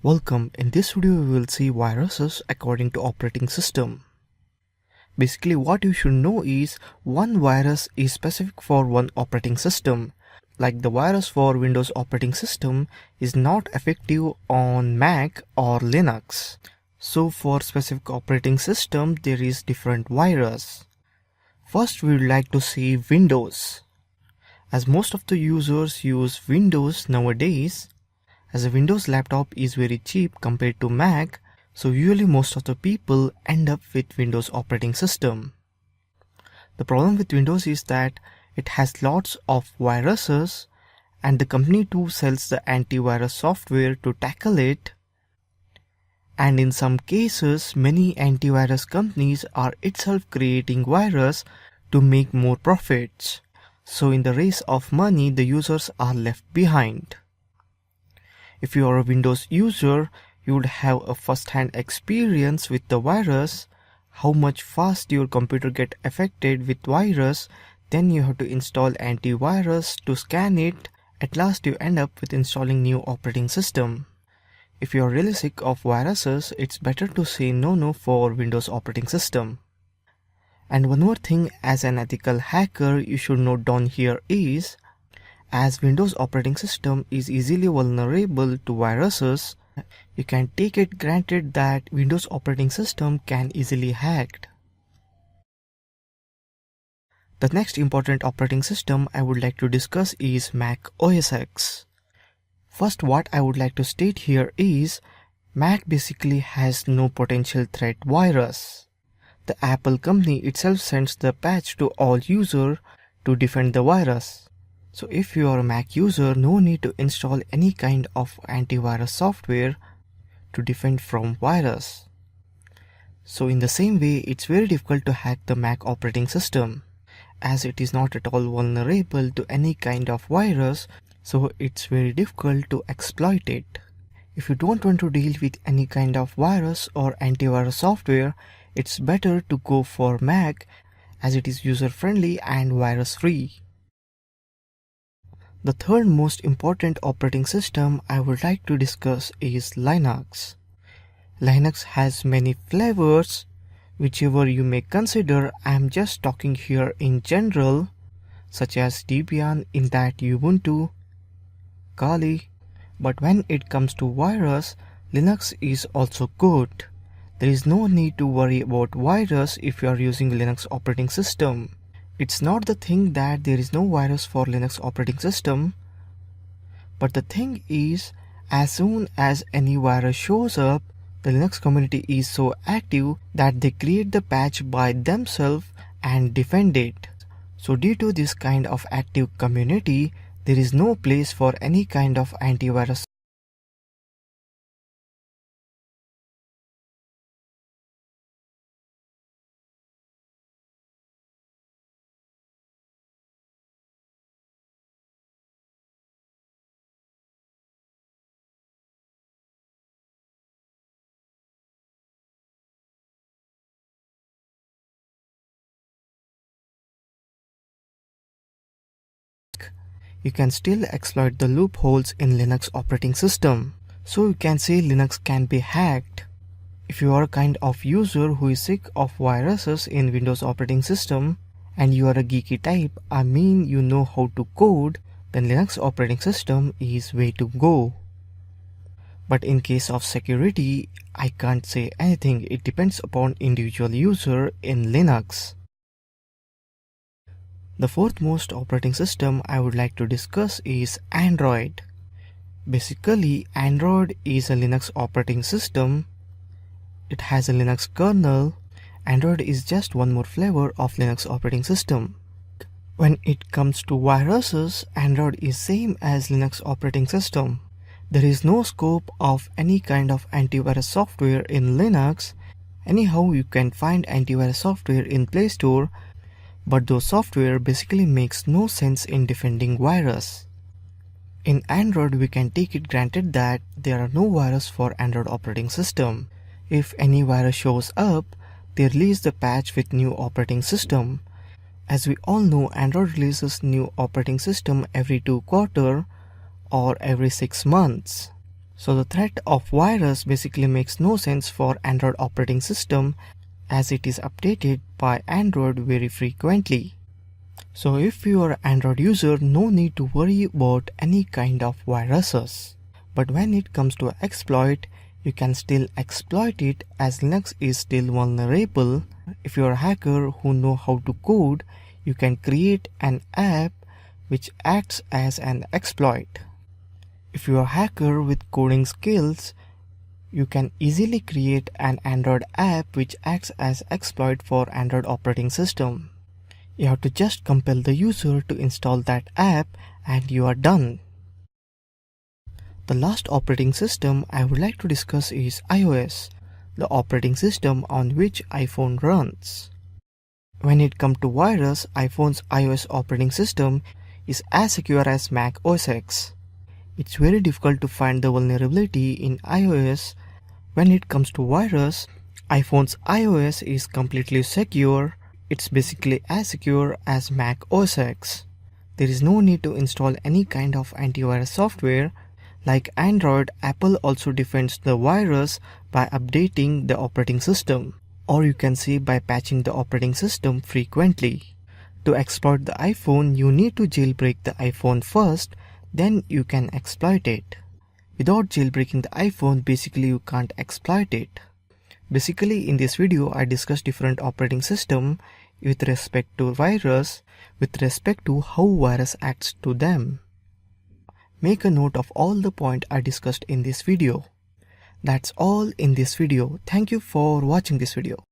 Welcome, in this video we will see viruses according to operating system. Basically what you should know is one virus is specific for one operating system. Like the virus for Windows operating system is not effective on Mac or Linux. So for specific operating system there is different virus. First we would like to see Windows. As most of the users use Windows nowadays, as a Windows laptop is very cheap compared to Mac, so usually most of the people end up with Windows operating system. The problem with Windows is that it has lots of viruses and the company too sells the antivirus software to tackle it. And in some cases, many antivirus companies are itself creating virus to make more profits. So in the race of money, the users are left behind. If you are a Windows user, you would have a first-hand experience with the virus, how much fast your computer get affected with virus, then you have to install antivirus to scan it. At last you end up with installing new operating system. If you are really sick of viruses, it's better to say no for Windows operating system. And one more thing, as an ethical hacker you should note down here is, as Windows operating system is easily vulnerable to viruses, you can take it granted that Windows operating system can easily hacked. The next important operating system I would like to discuss is Mac OS X. First, what I would like to state here is, Mac basically has no potential threat virus. The Apple company itself sends the patch to all users to defend the virus. So if you are a Mac user, no need to install any kind of antivirus software to defend from virus. So in the same way, it's very difficult to hack the Mac operating system, as it is not at all vulnerable to any kind of virus, so it's very difficult to exploit it. If you don't want to deal with any kind of virus or antivirus software, it's better to go for Mac, as it is user friendly and virus free. The third most important operating system I would like to discuss is Linux. Linux has many flavors, whichever you may consider. I am just talking here in general, such as Debian, in that Ubuntu, Kali. But when it comes to virus, Linux is also good. There is no need to worry about virus if you are using Linux operating system. It's not the thing that there is no virus for Linux operating system, but the thing is, as soon as any virus shows up, the Linux community is so active that they create the patch by themselves and defend it. So due to this kind of active community, there is no place for any kind of antivirus. You can still exploit the loopholes in Linux operating system. So you can say Linux can be hacked. If you are a kind of user who is sick of viruses in Windows operating system and you are a geeky type, I mean you know how to code, then Linux operating system is way to go. But in case of security, I can't say anything. It depends upon individual user in Linux. The fourth most operating system I would like to discuss is Android. Basically, Android is a Linux operating system. It has a Linux kernel. Android is just one more flavor of Linux operating system. When it comes to viruses, Android is same as Linux operating system. There is no scope of any kind of antivirus software in Linux. Anyhow, you can find antivirus software in Play Store, but those software basically makes no sense in defending virus. In Android, we can take it granted that there are no viruses for Android operating system. If any virus shows up, they release the patch with new operating system. As we all know, Android releases new operating system every 2 quarters or every 6 months. So the threat of virus basically makes no sense for Android operating system as it is updated by Android very frequently. So if you are an Android user, no need to worry about any kind of viruses. But when it comes to exploit, you can still exploit it as Linux is still vulnerable. If you are a hacker who know how to code, you can create an app which acts as an exploit. If you are a hacker with coding skills, you can easily create an Android app which acts as exploit for Android operating system. You have to just compel the user to install that app and you are done. The last operating system I would like to discuss is iOS, the operating system on which iPhone runs. When it comes to virus, iPhone's iOS operating system is as secure as Mac OS X. It's very difficult to find the vulnerability in iOS. When it comes to virus, iPhone's iOS is completely secure. It's basically as secure as Mac OS X. There is no need to install any kind of antivirus software. Like Android, Apple also defends the virus by updating the operating system, or you can say by patching the operating system frequently. To exploit the iPhone, you need to jailbreak the iPhone first, then you can exploit it. Without jailbreaking the iPhone, basically you can't exploit it. Basically, in this video, I discussed different operating system with respect to virus, with respect to how virus acts to them. Make a note of all the points I discussed in this video. That's all in this video. Thank you for watching this video.